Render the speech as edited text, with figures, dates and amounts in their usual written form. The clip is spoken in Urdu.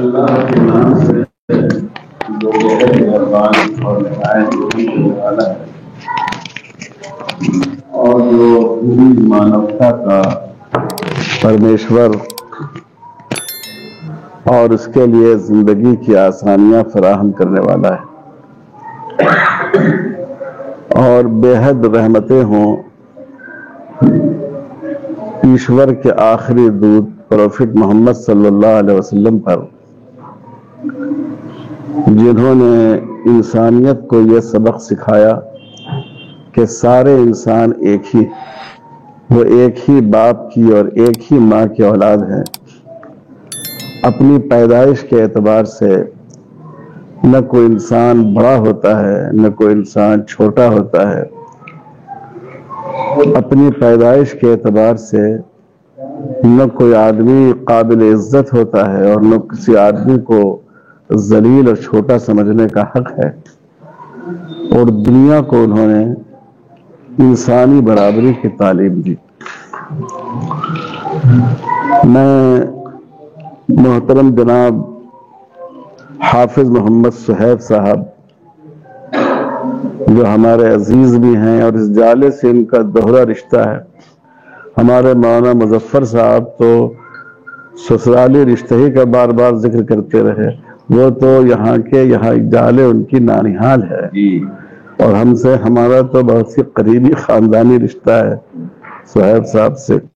اللہ کے نام سے جو بےحد مہربان اور نہایت رحمت والا ہے اور جو پوری مانوتا کا پرمیشور اور اس کے لیے زندگی کی آسانیاں فراہم کرنے والا ہے اور بے حد رحمتیں ہوں ایشور کے آخری دودھ پروفٹ محمد صلی اللہ علیہ وسلم پر، جنہوں نے انسانیت کو یہ سبق سکھایا کہ سارے انسان ایک ہی، وہ ایک ہی باپ کی اور ایک ہی ماں کی اولاد ہیں۔ اپنی پیدائش کے اعتبار سے نہ کوئی انسان بڑا ہوتا ہے نہ کوئی انسان چھوٹا ہوتا ہے۔ اپنی پیدائش کے اعتبار سے نہ کوئی آدمی قابل عزت ہوتا ہے اور نہ کسی آدمی کو ذلیل اور چھوٹا سمجھنے کا حق ہے، اور دنیا کو انہوں نے انسانی برابری کی تعلیم دی۔ میں محترم جناب حافظ محمد صہیب صاحب، جو ہمارے عزیز بھی ہیں اور اس جالے سے ان کا دوہرا رشتہ ہے، ہمارے مولانا مظفر صاحب تو سسرالی رشتہ ہی کا بار بار ذکر کرتے رہے، وہ تو یہاں جالے ان کی نانیحال ہے، اور ہم سے ہمارا تو بہت سی قریبی خاندانی رشتہ ہے صہیب صاحب سے۔